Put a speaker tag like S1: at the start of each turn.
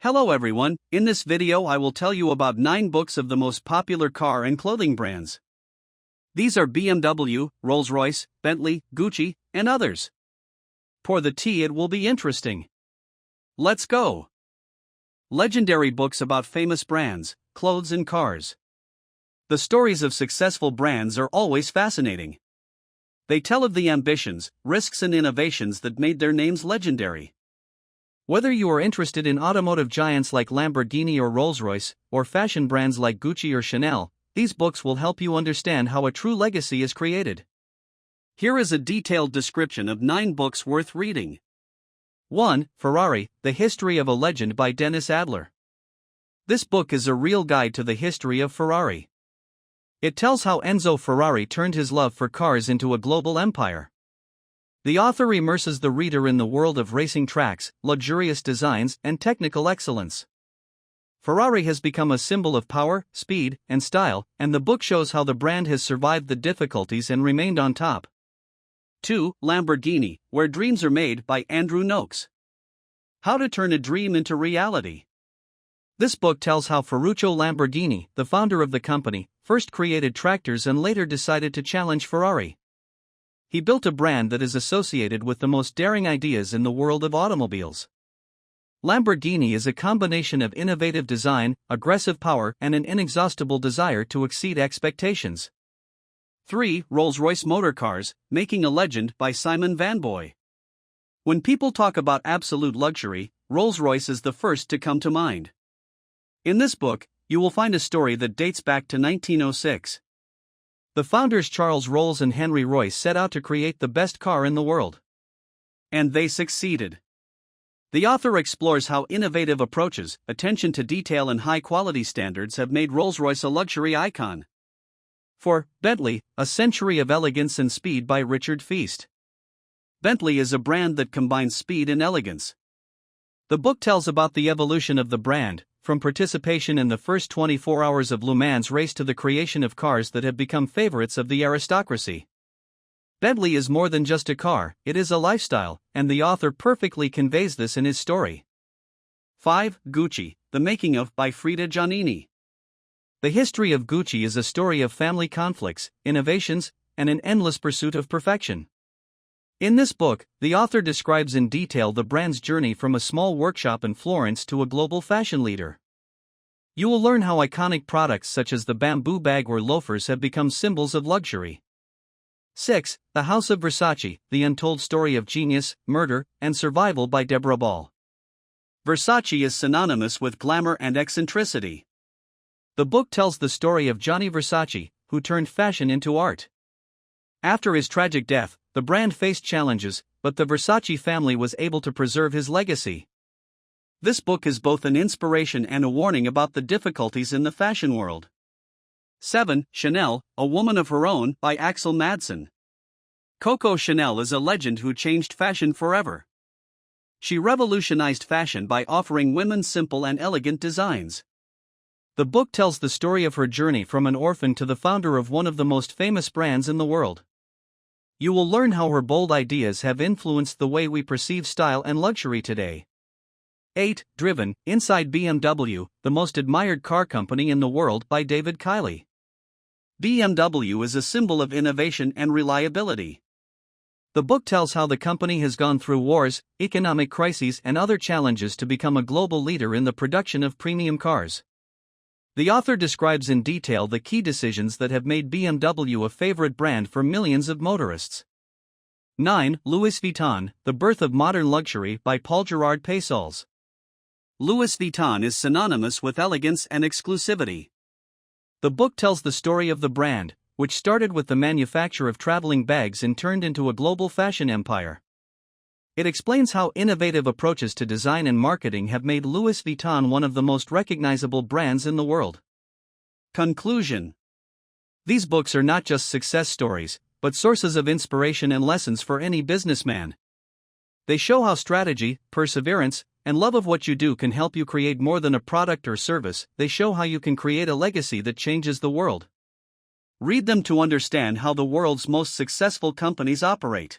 S1: Hello everyone, in this video I will tell you about 9 books of the most popular car and clothing brands. These are BMW, Rolls-Royce, Bentley, Gucci, and others. Pour the tea, it will be interesting. Let's go! Legendary books about famous brands, clothes and cars. The stories of successful brands are always fascinating. They tell of the ambitions, risks and innovations that made their names legendary. Whether you are interested in automotive giants like Lamborghini or Rolls-Royce, or fashion brands like Gucci or Chanel, these books will help you understand how a true legacy is created. Here is a detailed description of 9 books worth reading. 1. Ferrari, The History of a Legend by Dennis Adler. This book is a real guide to the history of Ferrari. It tells how Enzo Ferrari turned his love for cars into a global empire. The author immerses the reader in the world of racing tracks, luxurious designs, and technical excellence. Ferrari has become a symbol of power, speed, and style, and the book shows how the brand has survived the difficulties and remained on top. 2. Lamborghini, Where Dreams Are Made by Andrew Noakes. How to Turn a Dream into Reality. This book tells how Ferruccio Lamborghini, the founder of the company, first created tractors and later decided to challenge Ferrari. He built a brand that is associated with the most daring ideas in the world of automobiles. Lamborghini is a combination of innovative design, aggressive power, and an inexhaustible desire to exceed expectations. 3. Rolls-Royce Motor Cars, Making a Legend by Simon Van Boy. When people talk about absolute luxury, Rolls-Royce is the first to come to mind. In this book, you will find a story that dates back to 1906. The founders Charles Rolls and Henry Royce set out to create the best car in the world. And they succeeded. The author explores how innovative approaches, attention to detail and high-quality standards have made Rolls-Royce a luxury icon. 4. Bentley, A Century of Elegance and Speed by Richard Feast. Bentley is a brand that combines speed and elegance. The book tells about the evolution of the brand, from participation in the first 24 hours of Le Mans race to the creation of cars that have become favorites of the aristocracy. Bentley is more than just a car, it is a lifestyle, and the author perfectly conveys this in his story. 5. Gucci, The Making of by Frida Giannini. The history of Gucci is a story of family conflicts, innovations, and an endless pursuit of perfection. In this book, the author describes in detail the brand's journey from a small workshop in Florence to a global fashion leader. You will learn how iconic products such as the bamboo bag or loafers have become symbols of luxury. 6. The House of Versace, The Untold Story of Genius, Murder, and Survival by Deborah Ball. Versace is synonymous with glamour and eccentricity. The book tells the story of Gianni Versace, who turned fashion into art. After his tragic death, the brand faced challenges, but the Versace family was able to preserve his legacy. This book is both an inspiration and a warning about the difficulties in the fashion world. 7. Chanel, A Woman of Her Own by Axel Madsen. Coco Chanel is a legend who changed fashion forever. She revolutionized fashion by offering women simple and elegant designs. The book tells the story of her journey from an orphan to the founder of one of the most famous brands in the world. You will learn how her bold ideas have influenced the way we perceive style and luxury today. 8. Driven, Inside BMW, The Most Admired Car Company in the World by David Kiley. BMW is a symbol of innovation and reliability. The book tells how the company has gone through wars, economic crises, and other challenges to become a global leader in the production of premium cars. The author describes in detail the key decisions that have made BMW a favorite brand for millions of motorists. 9. Louis Vuitton, The Birth of Modern Luxury by Paul Gerard Paysols. Louis Vuitton is synonymous with elegance and exclusivity. The book tells the story of the brand, which started with the manufacture of traveling bags and turned into a global fashion empire. It explains how innovative approaches to design and marketing have made Louis Vuitton one of the most recognizable brands in the world. Conclusion. These books are not just success stories, but sources of inspiration and lessons for any businessman. They show how strategy, perseverance, and love of what you do can help you create more than a product or service. They show how you can create a legacy that changes the world. Read them to understand how the world's most successful companies operate.